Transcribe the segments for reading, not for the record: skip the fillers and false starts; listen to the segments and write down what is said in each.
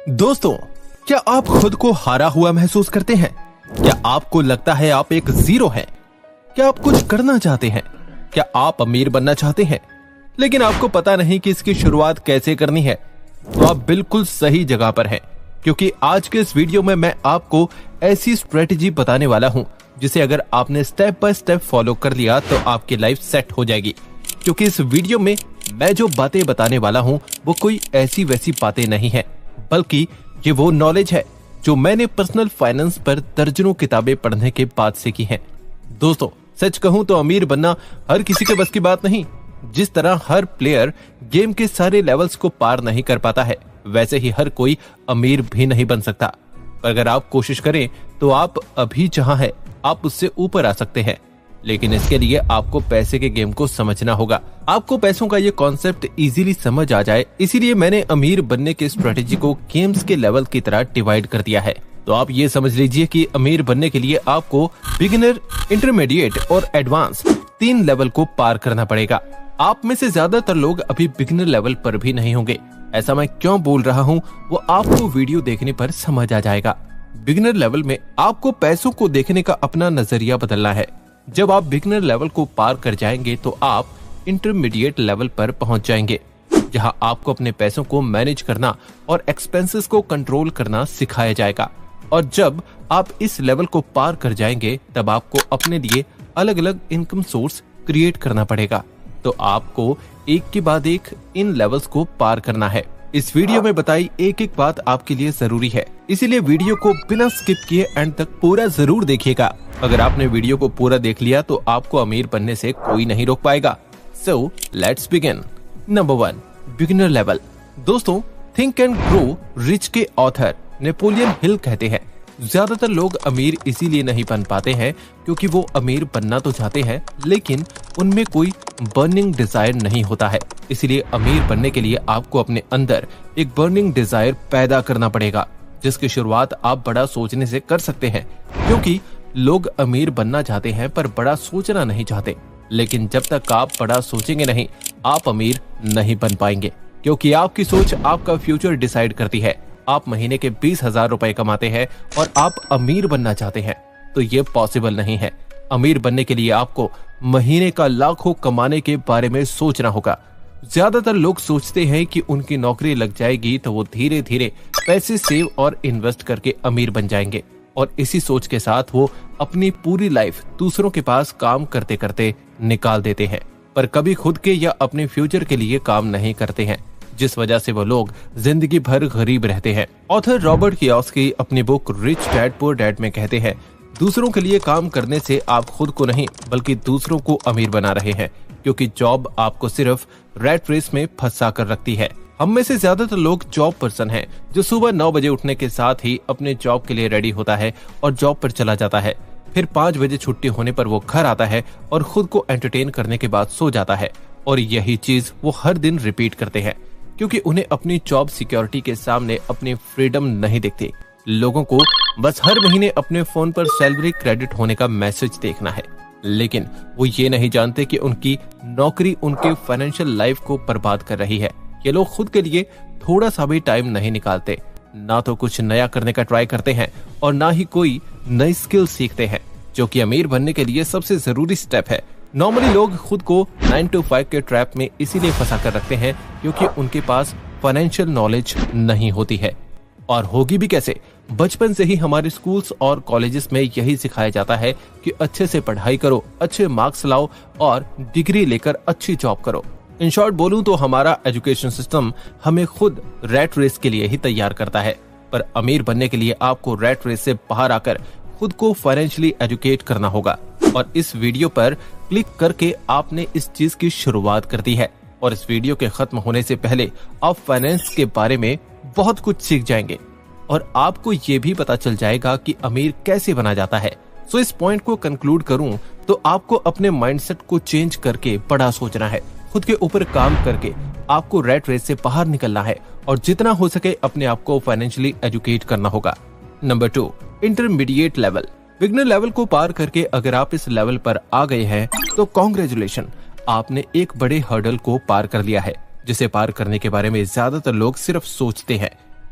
दोस्तों, क्या आप खुद को हारा हुआ महसूस करते हैं? क्या आपको लगता है आप एक जीरो हैं? क्या आप कुछ करना चाहते हैं? क्या आप अमीर बनना चाहते हैं लेकिन आपको पता नहीं कि इसकी शुरुआत कैसे करनी है? तो आप बिल्कुल सही जगह पर हैं, क्योंकि आज के इस वीडियो में मैं आपको ऐसी स्ट्रेटेजी बताने वाला हूं जिसे अगर आपने स्टेप बाय स्टेप फॉलो कर लिया तो आपकी लाइफ सेट हो जाएगी। क्योंकि इस वीडियो में मैं जो बातें बताने वाला हूं वो कोई ऐसी वैसी बातें नहीं है, बल्कि ये वो नॉलेज है जो मैंने पर्सनल फाइनेंस पर दर्जनों किताबें पढ़ने के बाद से की हैं। दोस्तों, सच कहूं तो अमीर बनना हर किसी के बस की बात नहीं। जिस तरह हर प्लेयर गेम के सारे लेवल्स को पार नहीं कर पाता है, वैसे ही हर कोई अमीर भी नहीं बन सकता। पर अगर आप कोशिश करें तो आप अभी जहां हैं आप उससे ऊपर आ सकते हैं। लेकिन इसके लिए आपको पैसे के गेम को समझना होगा। आपको पैसों का ये कॉन्सेप्ट इजीली समझ आ जाए, इसीलिए मैंने अमीर बनने के स्ट्रेटेजी को गेम्स के लेवल की तरह डिवाइड कर दिया है। तो आप ये समझ लीजिए कि अमीर बनने के लिए आपको बिगिनर, इंटरमीडिएट और एडवांस 3 लेवल को पार करना पड़ेगा। आप में से ज्यादातर लोग अभी बिगिनर लेवल पर भी नहीं होंगे। ऐसा मैं क्यों बोल रहा हूँ वो आपको वीडियो देखने पर समझ आ जाएगा। बिगिनर लेवल में आपको पैसों को देखने का अपना नजरिया बदलना है। जब आप बिगिनर लेवल को पार कर जाएंगे तो आप इंटरमीडिएट लेवल पर पहुंच जाएंगे, जहां आपको अपने पैसों को मैनेज करना और एक्सपेंसेस को कंट्रोल करना सिखाया जाएगा। और जब आप इस लेवल को पार कर जाएंगे तब आपको अपने लिए अलग अलग इनकम सोर्स क्रिएट करना पड़ेगा। तो आपको एक के बाद एक इन लेवल्स को पार करना है। इस वीडियो में बताई एक एक बात आपके लिए जरूरी है, इसीलिए वीडियो को बिना स्किप किए एंड तक पूरा जरूर देखिएगा। अगर आपने वीडियो को पूरा देख लिया तो आपको अमीर बनने से कोई नहीं रोक पाएगा। So let's begin. Number 1, beginner level. दोस्तों, थिंक एंड ग्रो रिच के ऑथर नेपोलियन हिल कहते हैं, ज्यादातर लोग अमीर इसीलिए नहीं बन पाते हैं क्योंकि वो अमीर बनना तो चाहते हैं लेकिन उनमें कोई बर्निंग डिजायर नहीं होता है। इसीलिए अमीर बनने के लिए आपको अपने अंदर एक बर्निंग डिजायर पैदा करना पड़ेगा, जिसकी शुरुआत आप बड़ा सोचने से कर सकते हैं। क्योंकि लोग अमीर बनना चाहते हैं पर बड़ा सोचना नहीं चाहते। लेकिन जब तक आप बड़ा सोचेंगे नहीं, आप अमीर नहीं बन पाएंगे, क्योंकि आपकी सोच आपका फ्यूचर डिसाइड करती है। आप महीने के 20,000 रुपए कमाते हैं और आप अमीर बनना चाहते हैं तो ये पॉसिबल नहीं है। अमीर बनने के लिए आपको महीने का लाखों कमाने के बारे में सोचना होगा। ज्यादातर लोग सोचते हैं कि उनकी नौकरी लग जाएगी तो वो धीरे धीरे पैसे सेव और इन्वेस्ट करके अमीर बन जाएंगे, और इसी सोच के साथ वो अपनी पूरी लाइफ दूसरों के पास काम करते करते निकाल देते हैं, पर कभी खुद के या अपने फ्यूचर के लिए काम नहीं करते हैं, जिस वजह से वो लोग जिंदगी भर गरीब रहते हैं। ऑथर रॉबर्ट कियोसाकी अपनी book rich dad poor dad में कहते हैं, दूसरों के लिए काम करने से आप खुद को नहीं बल्कि दूसरों को अमीर बना रहे हैं, क्योंकि जॉब आपको सिर्फ रैट रेस में फंसा कर रखती है। हम में से ज्यादातर लोग जॉब पर्सन हैं, जो सुबह 9 बजे उठने के साथ ही अपने जॉब के लिए रेडी होता है और जॉब पर चला जाता है। फिर 5 बजे छुट्टी होने पर वो घर आता है और खुद को एंटरटेन करने के बाद सो जाता है। और यही चीज वो हर दिन रिपीट करते हैं, क्योंकि उन्हें अपनी जॉब सिक्योरिटी के सामने अपनी फ्रीडम नहीं दिखती। लोगों को बस हर महीने अपने फोन पर सैलरी क्रेडिट होने का मैसेज देखना है, लेकिन वो ये नहीं जानते कि उनकी नौकरी उनके फाइनेंशियल लाइफ को बर्बाद कर रही है। ये लोग खुद के लिए थोड़ा सा भी टाइम नहीं निकालते, ना तो कुछ नया करने का ट्राई करते हैं और ना ही कोई नई स्किल सीखते हैं, जो कि अमीर बनने के लिए सबसे जरूरी स्टेप है। नॉर्मली लोग खुद को 9 to 5 के ट्रैप में इसीलिए फंसा कर रखते हैं क्योंकि उनके पास फाइनेंशियल नॉलेज नहीं होती है। और होगी भी कैसे? बचपन से ही हमारे स्कूल्स और कॉलेजेस में यही सिखाया जाता है कि अच्छे से पढ़ाई करो, अच्छे मार्क्स लाओ और डिग्री लेकर अच्छी जॉब करो। इन शॉर्ट बोलूं तो हमारा एजुकेशन सिस्टम हमें खुद रैट रेस के लिए ही तैयार करता है। पर अमीर बनने के लिए आपको रैट रेस से बाहर आकर खुद को फाइनेंशियली एजुकेट करना होगा, और इस वीडियो पर क्लिक करके आपने इस चीज की शुरुआत कर दी है। और इस वीडियो के खत्म होने से पहले आप फाइनेंस के बारे में बहुत कुछ सीख जाएंगे और आपको ये भी पता चल जाएगा कि अमीर कैसे बना जाता है। सो इस पॉइंट को कंक्लूड करूं तो आपको अपने माइंडसेट को चेंज करके बड़ा सोचना है, खुद के ऊपर काम करके आपको रैट रेस से बाहर निकलना है और जितना हो सके अपने आप को फाइनेंशियली एजुकेट करना होगा। Number 2, intermediate level. Beginner level को पार करके अगर आप इस लेवल पर आ गए हैं तो कॉन्ग्रेचुलेशन, आपने एक बड़े हर्डल को पार कर लिया है, जिसे पार करने के बारे में ज्यादातर लोग सिर्फ सोचते हैं।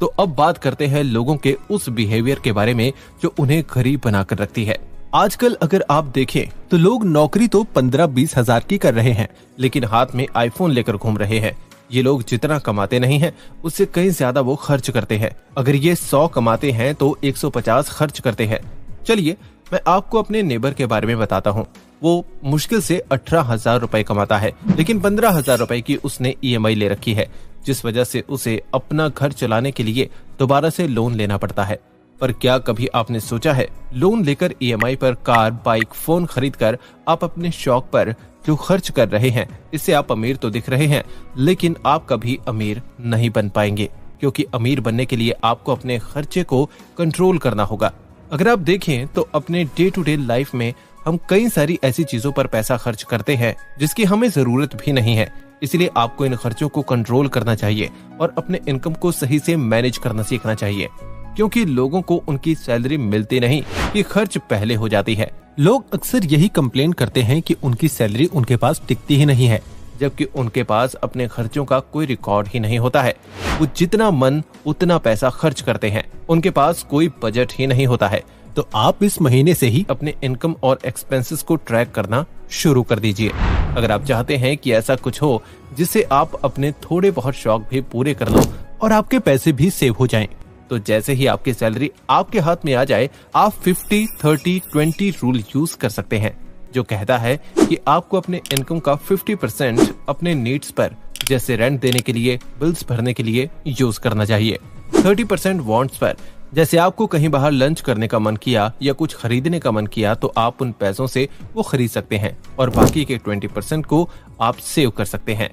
तो अब बात करते हैं लोगों के उस बिहेवियर के बारे में जो उन्हें गरीब बनाकर रखती है। आजकल अगर आप देखें तो लोग नौकरी तो 15-20 हजार की कर रहे हैं, लेकिन हाथ में आईफोन लेकर घूम रहे हैं। ये लोग जितना कमाते नहीं हैं, उससे कहीं ज्यादा वो खर्च करते हैं। अगर ये 100 कमाते हैं तो 150 खर्च करते हैं। चलिए मैं आपको अपने नेबर के बारे में बताता हूँ। वो मुश्किल से 18,000 रुपए कमाता है, लेकिन 15,000 रुपए की उसने EMI ले रखी है, जिस वजह से उसे अपना घर चलाने के लिए दोबारा से लोन लेना पड़ता है। पर क्या कभी आपने सोचा है, लोन लेकर EMI पर कार, बाइक, फोन खरीद कर आप अपने शौक पर जो खर्च कर रहे हैं, इससे आप अमीर तो दिख रहे हैं, लेकिन आप कभी अमीर नहीं बन पाएंगे, क्योंकि अमीर बनने के लिए आपको अपने खर्चे को कंट्रोल करना होगा। अगर आप देखें तो अपने डे टू डे लाइफ में हम कई सारी ऐसी चीजों पर पैसा खर्च करते हैं जिसकी हमें जरूरत भी नहीं है। इसलिए आपको इन खर्चों को कंट्रोल करना चाहिए और अपने इनकम को सही से मैनेज करना सीखना चाहिए, क्योंकि लोगों को उनकी सैलरी मिलती नहीं कि खर्च पहले हो जाती है। लोग अक्सर यही कंप्लेन करते हैं कि उनकी सैलरी उनके पास टिकती ही नहीं है, जबकि उनके पास अपने खर्चों का कोई रिकॉर्ड ही नहीं होता है। वो जितना मन उतना पैसा खर्च करते हैं, उनके पास कोई बजट ही नहीं होता है। तो आप इस महीने से ही अपने इनकम और एक्सपेंसेस को ट्रैक करना शुरू कर दीजिए। अगर आप चाहते हैं कि ऐसा कुछ हो जिससे आप अपने थोड़े बहुत शौक भी पूरे कर लो और आपके पैसे भी सेव हो जाएं, तो जैसे ही आपकी सैलरी आपके हाथ में आ जाए, आप 50-30-20 रूल यूज कर सकते हैं, जो कहता है कि आपको अपने इनकम का 50% अपने नीड्स पर, जैसे रेंट देने के लिए, बिल्स भरने के लिए यूज करना चाहिए। 30% वांट्स पर, जैसे आपको कहीं बाहर लंच करने का मन किया या कुछ खरीदने का मन किया तो आप उन पैसों से वो खरीद सकते हैं, और बाकी के 20% को आप सेव कर सकते हैं।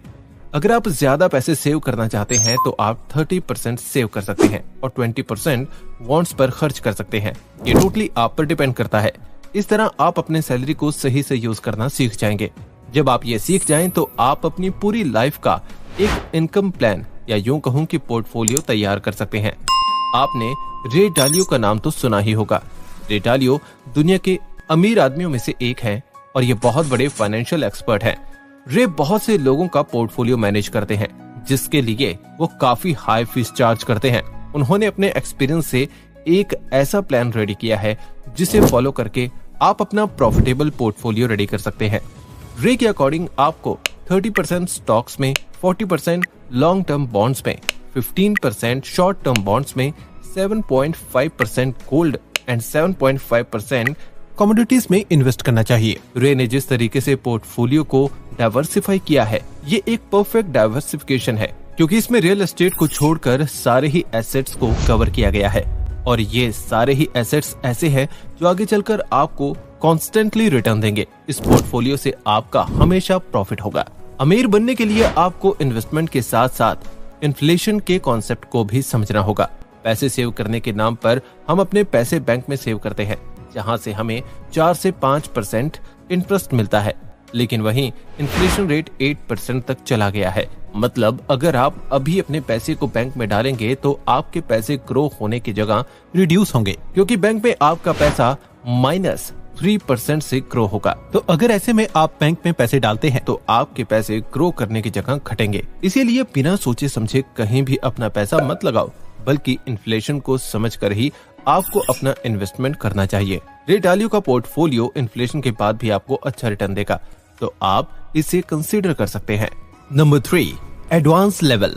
अगर आप ज्यादा पैसे सेव करना चाहते हैं तो आप 30% सेव कर सकते हैं और 20% वांट्स पर खर्च कर सकते हैं। ये टोटली आप पर डिपेंड करता है। इस तरह आप अपने सैलरी को सही से यूज करना सीख जाएंगे। जब आप ये सीख जाएं तो आप अपनी पूरी लाइफ का एक इनकम प्लान या यूं कहूं कि पोर्टफोलियो तैयार कर सकते हैं। आपने रे डालियो का नाम तो सुना ही होगा। रे डालियो दुनिया के अमीर आदमियों में से एक है और ये बहुत बड़े फाइनेंशियल एक्सपर्ट हैं। रे बहुत से लोगों का पोर्टफोलियो मैनेज करते हैं, जिसके लिए वो काफी हाई फीस चार्ज करते हैं। उन्होंने अपने एक्सपीरियंस से एक ऐसा प्लान रेडी किया है जिसे फॉलो करके आप अपना प्रॉफिटेबल पोर्टफोलियो रेडी कर सकते हैं। रे के अकॉर्डिंग आपको 30% स्टॉक्स में, 40% लॉन्ग टर्म बॉन्ड्स में, 15% शॉर्ट टर्म बॉन्ड्स में, 7.5% गोल्ड एंड 7.5% कमोडिटीज में इन्वेस्ट करना चाहिए। रे ने जिस तरीके से पोर्टफोलियो को डाइवर्सिफाई किया है, ये एक परफेक्ट डाइवर्सिफिकेशन है, क्योंकि इसमें रियल एस्टेट को छोड़कर सारे ही एसेट्स को कवर किया गया है, और ये सारे ही एसेट्स ऐसे हैं जो आगे चलकर आपको कॉन्स्टेंटली रिटर्न देंगे। इस पोर्टफोलियो से आपका हमेशा प्रॉफिट होगा। अमीर बनने के लिए आपको इन्वेस्टमेंट के साथ साथ इन्फ्लेशन के कॉन्सेप्ट को भी समझना होगा। पैसे सेव करने के नाम पर हम अपने पैसे बैंक में सेव करते हैं, जहां से हमें 4 से 5% इंटरेस्ट मिलता है, लेकिन वहीं इन्फ्लेशन रेट 8% तक चला गया है। मतलब अगर आप अभी अपने पैसे को बैंक में डालेंगे तो आपके पैसे ग्रो होने की जगह रिड्यूस होंगे, क्योंकि बैंक में आपका पैसा -3% से ग्रो होगा। तो अगर ऐसे में आप बैंक में पैसे डालते हैं तो आपके पैसे ग्रो करने की जगह घटेंगे। इसीलिए बिना सोचे समझे कहीं भी अपना पैसा मत लगाओ, बल्कि इन्फ्लेशन को समझकर ही आपको अपना इन्वेस्टमेंट करना चाहिए। रे डालियो का पोर्टफोलियो इन्फ्लेशन के बाद भी आपको अच्छा रिटर्न देगा, तो आप इसे कंसीडर कर सकते हैं। Number 3, advance level.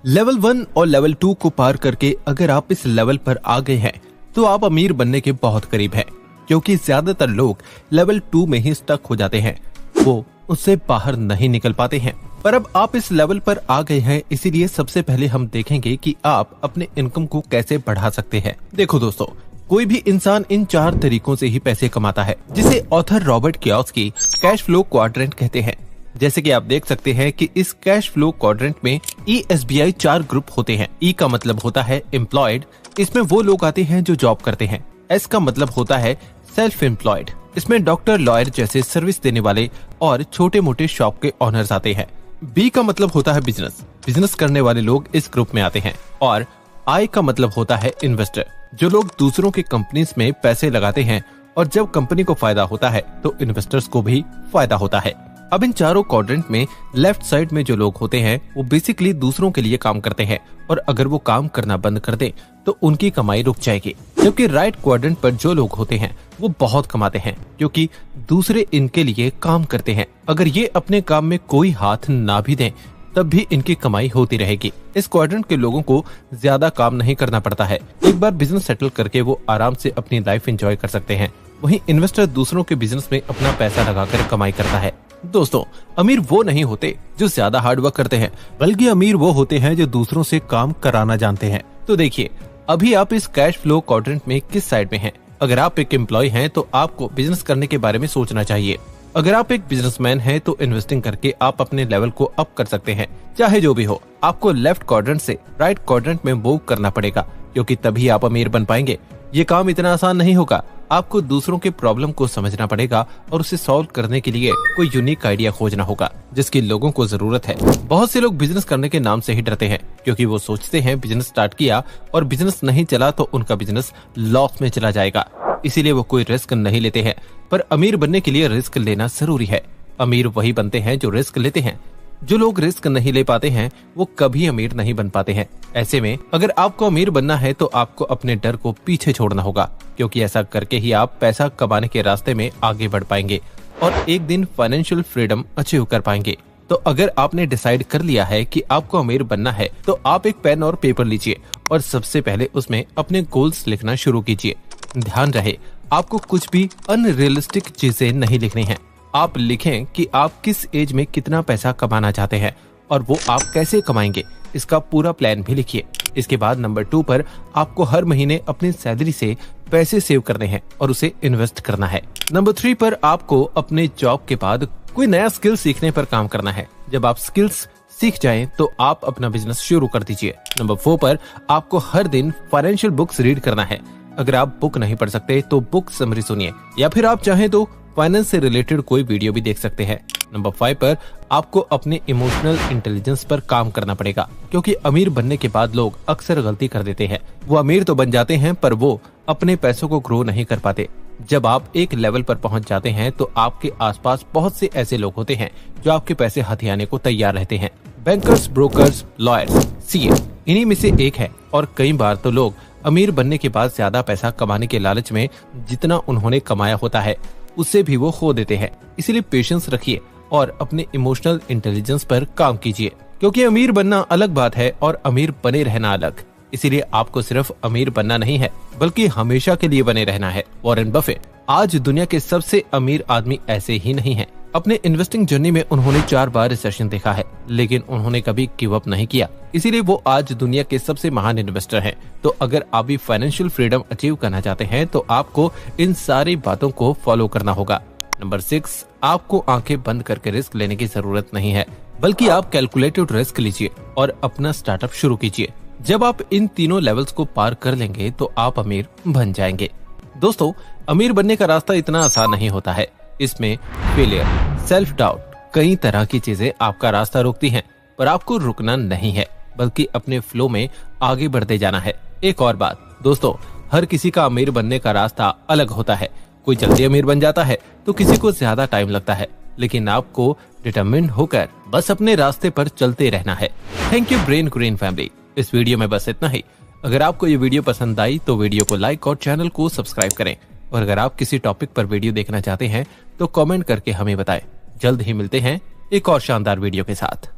लेवल 1 और लेवल 2 को पार करके अगर आप इस लेवल पर आ गए हैं तो आप अमीर बनने के बहुत करीब हैं, क्योंकि ज्यादातर लोग लेवल 2 में ही स्टक हो जाते हैं, वो उससे बाहर नहीं निकल पाते हैं। पर अब आप इस लेवल पर आ गए हैं, इसीलिए सबसे पहले हम देखेंगे कि आप अपने इनकम को कैसे बढ़ा सकते हैं। देखो दोस्तों, कोई भी इंसान इन 4 तरीकों से ही पैसे कमाता है, जिसे author Robert Kiyosaki cash flow quadrant कहते हैं। जैसे कि आप देख सकते हैं कि इस कैश फ्लो क्वाड्रेंट में ESBI 4 ग्रुप होते हैं। E का मतलब होता है एम्प्लॉयड, इसमें वो लोग आते हैं जो जॉब करते हैं। S का मतलब होता है सेल्फ एम्प्लॉयड, इसमें डॉक्टर, लॉयर जैसे सर्विस देने वाले और छोटे मोटे शॉप के ऑनर्स आते हैं। B का मतलब होता है बिजनेस, बिजनेस करने वाले लोग इस ग्रुप में आते हैं। और I का मतलब होता है इन्वेस्टर, जो लोग दूसरों के कंपनीज में पैसे लगाते हैं और जब कंपनी को फायदा होता है तो इन्वेस्टर्स को भी फायदा होता है। अब इन चारों क्वाड्रेंट में लेफ्ट साइड में जो लोग होते हैं वो बेसिकली दूसरों के लिए काम करते हैं, और अगर वो काम करना बंद कर दें तो उनकी कमाई रुक जाएगी। जबकि राइट क्वाड्रेंट पर जो लोग होते हैं वो बहुत कमाते हैं, क्योंकि दूसरे इनके लिए काम करते हैं। अगर ये अपने काम में कोई हाथ ना भी दें तब भी इनकी कमाई होती रहेगी। इस क्वाड्रेंट के लोगों को ज्यादा काम नहीं करना पड़ता है, एक बार बिजनेस सेटल करके वो आराम से अपनी लाइफ एंजॉय कर सकते हैं। वहीं इन्वेस्टर दूसरों के बिजनेस में अपना पैसा लगाकर कमाई करता है। दोस्तों, अमीर वो नहीं होते जो ज्यादा हार्ड वर्क करते हैं, बल्कि अमीर वो होते हैं जो दूसरों से काम कराना जानते हैं। तो देखिए, अभी आप इस कैश फ्लो क्वाड्रेंट में किस साइड में हैं? अगर आप एक एम्प्लॉय हैं तो आपको बिजनेस करने के बारे में सोचना चाहिए। अगर आप एक बिजनेसमैन हैं तो इन्वेस्टिंग करके आप अपने लेवल को अप कर सकते हैं। चाहे जो भी हो, आपको लेफ्ट क्वाड्रेंट से राइट क्वाड्रेंट में मूव करना पड़ेगा, क्योंकि तभी आप अमीर बन पाएंगे। ये काम इतना आसान नहीं होगा। आपको दूसरों के प्रॉब्लम को समझना पड़ेगा और उसे सॉल्व करने के लिए कोई यूनिक आइडिया खोजना होगा जिसकी लोगों को जरूरत है। बहुत से लोग बिजनेस करने के नाम से ही डरते हैं, क्योंकि वो सोचते हैं बिजनेस स्टार्ट किया और बिजनेस नहीं चला तो उनका बिजनेस लॉस में चला जाएगा, इसीलिए वो कोई रिस्क नहीं लेते हैं। पर अमीर बनने के लिए रिस्क लेना जरूरी है। अमीर वही बनते हैं जो रिस्क लेते हैं। जो लोग रिस्क नहीं ले पाते हैं वो कभी अमीर नहीं बन पाते हैं। ऐसे में अगर आपको अमीर बनना है तो आपको अपने डर को पीछे छोड़ना होगा, क्योंकि ऐसा करके ही आप पैसा कमाने के रास्ते में आगे बढ़ पाएंगे और एक दिन फाइनेंशियल फ्रीडम अचीव कर पाएंगे। तो अगर आपने डिसाइड कर लिया है कि आपको अमीर बनना है तो आप एक पेन और पेपर लीजिए और सबसे पहले उसमें अपने गोल्स लिखना शुरू कीजिए। ध्यान रहे, आपको कुछ भी अनरियलिस्टिक चीजें नहीं लिखनी है। आप लिखें कि आप किस एज में कितना पैसा कमाना चाहते हैं और वो आप कैसे कमाएंगे, इसका पूरा प्लान भी लिखिए। इसके बाद नंबर 2 पर आपको हर महीने अपनी सैलरी से पैसे सेव करने हैं और उसे इन्वेस्ट करना है। नंबर 3 पर आपको अपने जॉब के बाद कोई नया स्किल सीखने पर काम करना है। जब आप स्किल्स सीख जाएं तो आप अपना बिजनेस शुरू कर दीजिए। नंबर 4 पर आपको हर दिन फाइनेंशियल बुक्स रीड करना है। अगर आप बुक नहीं पढ़ सकते तो बुक समरी सुनिए, या फिर आप चाहें तो फाइनेंस से रिलेटेड कोई वीडियो भी देख सकते हैं। नंबर 5 पर आपको अपने इमोशनल इंटेलिजेंस पर काम करना पड़ेगा, क्योंकि अमीर बनने के बाद लोग अक्सर गलती कर देते हैं। वो अमीर तो बन जाते हैं पर वो अपने पैसों को ग्रो नहीं कर पाते। जब आप एक लेवल पर पहुंच जाते हैं तो आपके आसपास बहुत से ऐसे लोग होते हैं जो आपके पैसे हथियाने को तैयार रहते हैं। बैंकर्स, ब्रोकर्स, लॉयर्स, सीए इन्हीं में से एक है। और कई बार तो लोग अमीर बनने के बाद ज्यादा पैसा कमाने के लालच में जितना उन्होंने कमाया होता है उससे भी वो खो देते हैं। इसीलिए पेशेंस रखिए और अपने इमोशनल इंटेलिजेंस पर काम कीजिए, क्योंकि अमीर बनना अलग बात है और अमीर बने रहना अलग। इसीलिए आपको सिर्फ अमीर बनना नहीं है बल्कि हमेशा के लिए बने रहना है। वॉरेन बफेट आज दुनिया के सबसे अमीर आदमी ऐसे ही नहीं है। अपने इन्वेस्टिंग जर्नी में उन्होंने 4 बार रिसेशन देखा है, लेकिन उन्होंने कभी गिव अप नहीं किया। इसीलिए वो आज दुनिया के सबसे महान इन्वेस्टर हैं। तो अगर आप भी फाइनेंशियल फ्रीडम अचीव करना चाहते हैं तो आपको इन सारी बातों को फॉलो करना होगा। नंबर 6, आपको आंखें बंद करके रिस्क लेने की जरूरत नहीं है, बल्कि आप कैलकुलेटेड रिस्क लीजिए और अपना स्टार्टअप शुरू कीजिए। जब आप इन तीनों लेवल्स को पार कर लेंगे तो आप अमीर बन जाएंगे। दोस्तों, अमीर बनने का रास्ता इतना आसान नहीं होता है। इसमें फेलियर, सेल्फ डाउट, कई तरह की चीजें आपका रास्ता रोकती हैं, पर आपको रुकना नहीं है बल्कि अपने फ्लो में आगे बढ़ते जाना है। एक और बात दोस्तों, हर किसी का अमीर बनने का रास्ता अलग होता है। कोई जल्दी अमीर बन जाता है तो किसी को ज्यादा टाइम लगता है, लेकिन आपको डिटरमिन्ड होकर बस अपने रास्ते पर चलते रहना है। Thank you brain green family. इस वीडियो में बस इतना ही। अगर आपको ये वीडियो पसंद आई तो वीडियो को लाइक और चैनल को सब्सक्राइब करें, और अगर आप किसी टॉपिक पर वीडियो देखना चाहते हैं तो कमेंट करके हमें बताएं। जल्द ही मिलते हैं एक और शानदार वीडियो के साथ।